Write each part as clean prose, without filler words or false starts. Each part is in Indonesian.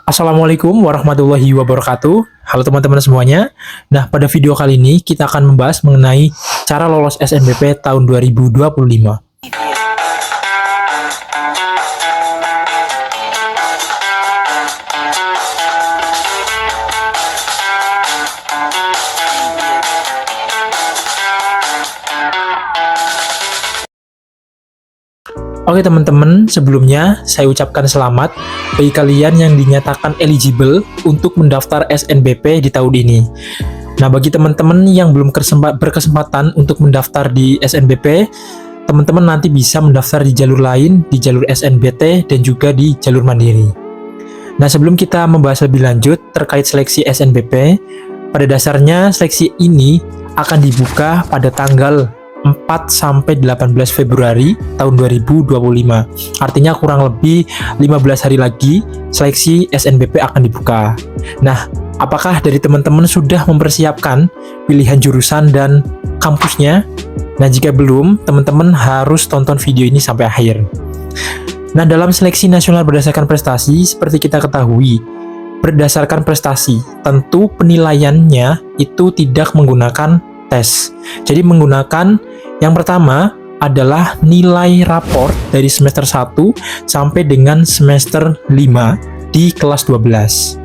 Assalamualaikum warahmatullahi wabarakatuh. Halo teman-teman semuanya. Nah, pada video kali ini kita akan membahas mengenai cara lolos SNBP tahun 2025. Oke teman-teman, sebelumnya saya ucapkan selamat bagi kalian yang dinyatakan eligible untuk mendaftar SNBP di tahun ini. Nah, bagi teman-teman yang belum berkesempatan untuk mendaftar di SNBP, teman-teman nanti bisa mendaftar di jalur lain, di jalur SNBT dan juga di jalur mandiri. Nah, sebelum kita membahas lebih lanjut terkait seleksi SNBP, pada dasarnya seleksi ini akan dibuka pada tanggal 4-18 Februari tahun 2025. Artinya kurang lebih 15 hari lagi seleksi SNBP akan dibuka. Nah, apakah dari teman-teman sudah mempersiapkan pilihan jurusan dan kampusnya? Nah, jika belum, teman-teman harus tonton video ini sampai akhir. Nah, dalam seleksi nasional berdasarkan prestasi, seperti kita ketahui, berdasarkan prestasi, tentu penilaiannya itu tidak menggunakan tes. Jadi menggunakan yang pertama adalah nilai raport dari semester 1 sampai dengan semester 5 di kelas 12.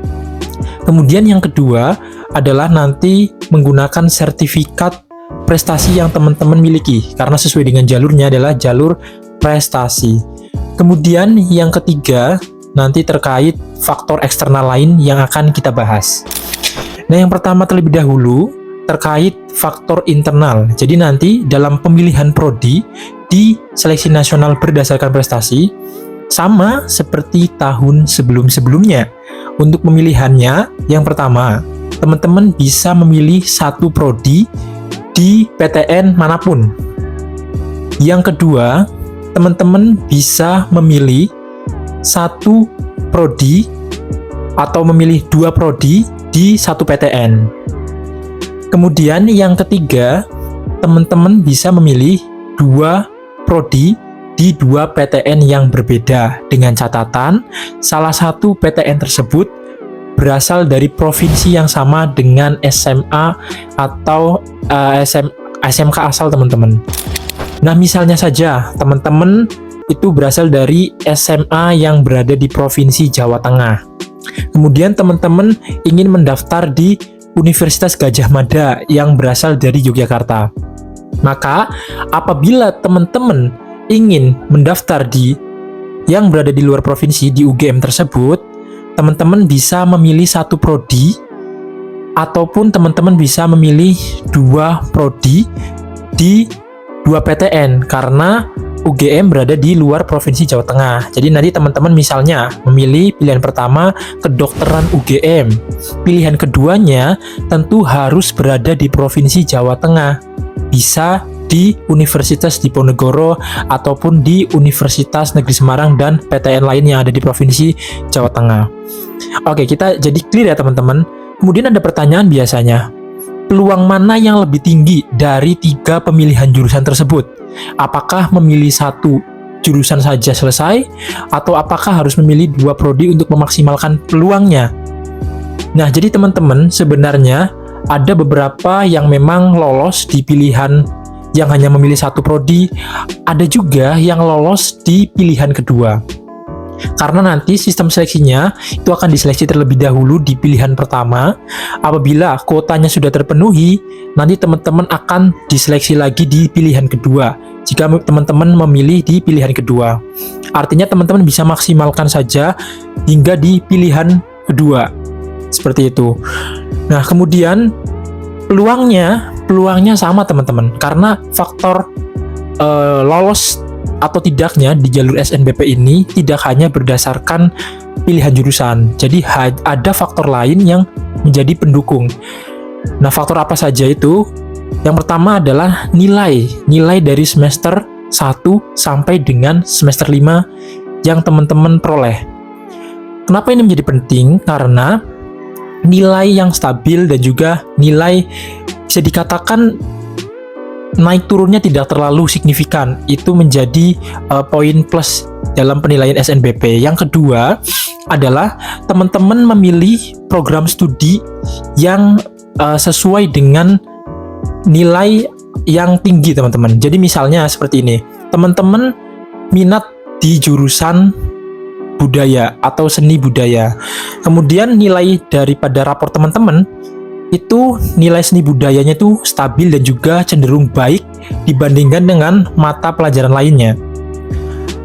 Kemudian yang kedua adalah nanti menggunakan sertifikat prestasi yang teman-teman miliki, karena sesuai dengan jalurnya adalah jalur prestasi. Kemudian yang ketiga nanti terkait faktor eksternal lain yang akan kita bahas. Nah, yang pertama terlebih dahulu terkait faktor internal. Jadi nanti dalam pemilihan prodi di seleksi nasional berdasarkan prestasi sama seperti tahun sebelum-sebelumnya. Untuk pemilihannya, yang pertama, teman-teman bisa memilih satu prodi di PTN manapun. Yang kedua, teman-teman bisa memilih satu prodi atau memilih dua prodi di satu PTN. Kemudian yang ketiga, teman-teman bisa memilih dua prodi di dua PTN yang berbeda dengan catatan salah satu PTN tersebut berasal dari provinsi yang sama dengan SMA atau SMK asal teman-teman. Nah, misalnya saja teman-teman itu berasal dari SMA yang berada di provinsi Jawa Tengah. Kemudian teman-teman ingin mendaftar di Universitas Gadjah Mada yang berasal dari Yogyakarta. Maka apabila teman-teman ingin mendaftar di yang berada di luar provinsi di UGM tersebut, teman-teman bisa memilih satu prodi ataupun teman-teman bisa memilih dua prodi di dua PTN karena UGM berada di luar provinsi Jawa Tengah. Jadi nanti teman-teman misalnya memilih pilihan pertama kedokteran UGM. Pilihan keduanya tentu harus berada di provinsi Jawa Tengah. Bisa di Universitas Diponegoro ataupun di Universitas Negeri Semarang dan PTN lain yang ada di provinsi Jawa Tengah. Oke, kita jadi clear ya teman-teman. Kemudian ada pertanyaan biasanya, peluang mana yang lebih tinggi dari tiga pemilihan jurusan tersebut? Apakah memilih satu jurusan saja selesai, atau apakah harus memilih dua prodi untuk memaksimalkan peluangnya? Nah, jadi teman-teman sebenarnya ada beberapa yang memang lolos di pilihan yang hanya memilih satu prodi, ada juga yang lolos di pilihan kedua. Karena nanti sistem seleksinya itu akan diseleksi terlebih dahulu di pilihan pertama. Apabila kuotanya sudah terpenuhi, nanti teman-teman akan diseleksi lagi di pilihan kedua jika teman-teman memilih di pilihan kedua. Artinya teman-teman bisa maksimalkan saja hingga di pilihan kedua. Seperti itu. Nah, kemudian peluangnya sama teman-teman, karena faktor lolos atau tidaknya di jalur SNBP ini tidak hanya berdasarkan pilihan jurusan. Jadi ada faktor lain yang menjadi pendukung. Nah, faktor apa saja itu? Yang pertama adalah nilai dari semester 1 sampai dengan semester 5 yang teman-teman peroleh. Kenapa ini menjadi penting? Karena nilai yang stabil dan juga nilai bisa dikatakan naik turunnya tidak terlalu signifikan, itu menjadi poin plus dalam penilaian SNBP. Yang kedua adalah teman-teman memilih program studi yang sesuai dengan nilai yang tinggi, teman-teman. Jadi misalnya seperti ini, teman-teman minat di jurusan budaya atau seni budaya. Kemudian nilai daripada rapor teman-teman itu nilai seni budayanya itu stabil dan juga cenderung baik dibandingkan dengan mata pelajaran lainnya.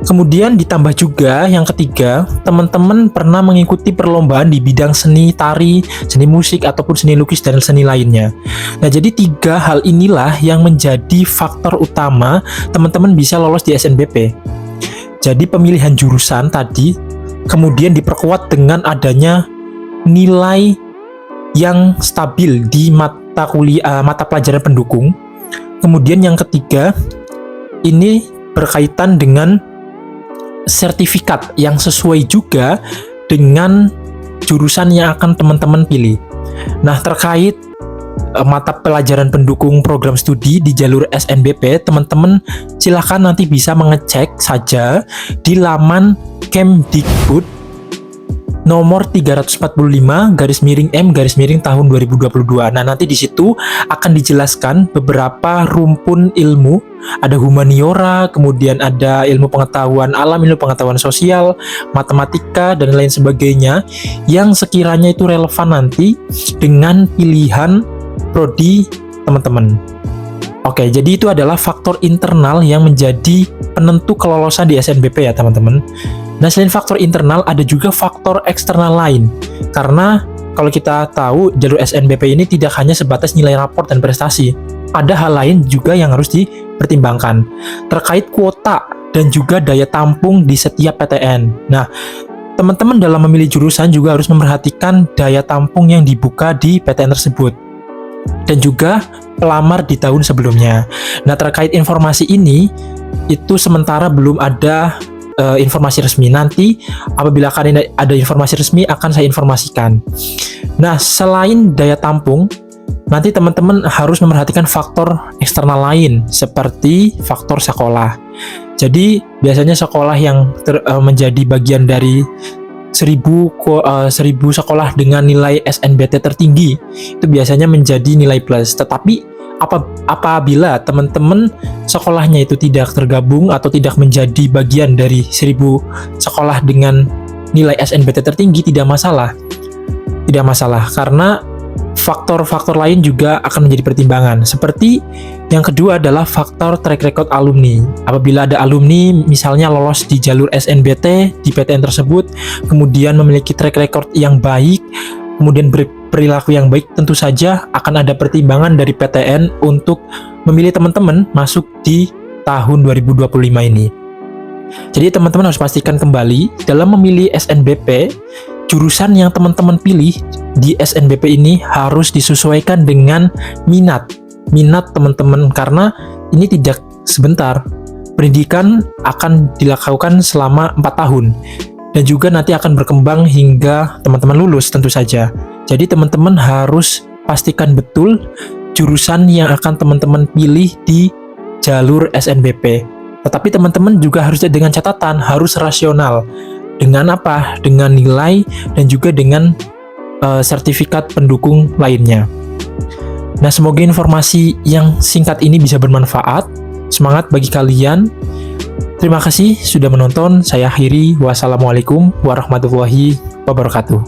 Kemudian ditambah juga yang ketiga, teman-teman pernah mengikuti perlombaan di bidang seni tari, seni musik, ataupun seni lukis dan seni lainnya. Nah, jadi 3 hal inilah yang menjadi faktor utama teman-teman bisa lolos di SNBP. Jadi pemilihan jurusan tadi kemudian diperkuat dengan adanya nilai yang stabil di mata pelajaran pendukung. Kemudian yang ketiga, ini berkaitan dengan sertifikat yang sesuai juga dengan jurusan yang akan teman-teman pilih. Nah, terkait mata pelajaran pendukung program studi di jalur SNBP, teman-teman silahkan nanti bisa mengecek saja di laman Kemdikbud nomor 345/M/tahun 2022. Nah, nanti di situ akan dijelaskan beberapa rumpun ilmu, ada humaniora, kemudian ada ilmu pengetahuan alam, ilmu pengetahuan sosial, matematika, dan lain sebagainya yang sekiranya itu relevan nanti dengan pilihan prodi teman-teman. Oke, jadi itu adalah faktor internal yang menjadi penentu kelolosan di SNBP ya, teman-teman. Nah, selain faktor internal, ada juga faktor eksternal lain. Karena kalau kita tahu, jalur SNBP ini tidak hanya sebatas nilai rapor dan prestasi. Ada hal lain juga yang harus dipertimbangkan. Terkait kuota dan juga daya tampung di setiap PTN. Nah, teman-teman dalam memilih jurusan juga harus memperhatikan daya tampung yang dibuka di PTN tersebut. Dan juga pelamar di tahun sebelumnya. Nah, terkait informasi ini, itu sementara belum ada informasi resmi. Nanti apabila akan ada informasi resmi akan saya informasikan. Nah, selain daya tampung, nanti teman-teman harus memperhatikan faktor eksternal lain seperti faktor sekolah. Jadi biasanya sekolah yang menjadi bagian dari 1000 sekolah dengan nilai SNBT tertinggi itu biasanya menjadi nilai plus. Tetapi apabila teman-teman sekolahnya itu tidak tergabung atau tidak menjadi bagian dari 1000 sekolah dengan nilai SNBT tertinggi, tidak masalah karena faktor-faktor lain juga akan menjadi pertimbangan. Seperti yang kedua adalah faktor track record alumni. Apabila ada alumni misalnya lolos di jalur SNBT di PTN tersebut, kemudian memiliki track record yang baik, kemudian perilaku yang baik, tentu saja akan ada pertimbangan dari PTN untuk memilih teman-teman masuk di tahun 2025 ini. Jadi teman-teman harus pastikan kembali dalam memilih SNBP, jurusan yang teman-teman pilih di SNBP ini harus disesuaikan dengan minat teman-teman, karena ini tidak sebentar. Pendidikan akan dilakukan selama 4 tahun dan juga nanti akan berkembang hingga teman-teman lulus tentu saja. Jadi teman-teman harus pastikan betul jurusan yang akan teman-teman pilih di jalur SNBP. Tetapi teman-teman juga harus dengan catatan, harus rasional. Dengan apa? Dengan nilai dan juga dengan sertifikat pendukung lainnya. Nah, semoga informasi yang singkat ini bisa bermanfaat. Semangat bagi kalian. Terima kasih sudah menonton. Saya akhiri. Wassalamualaikum warahmatullahi wabarakatuh.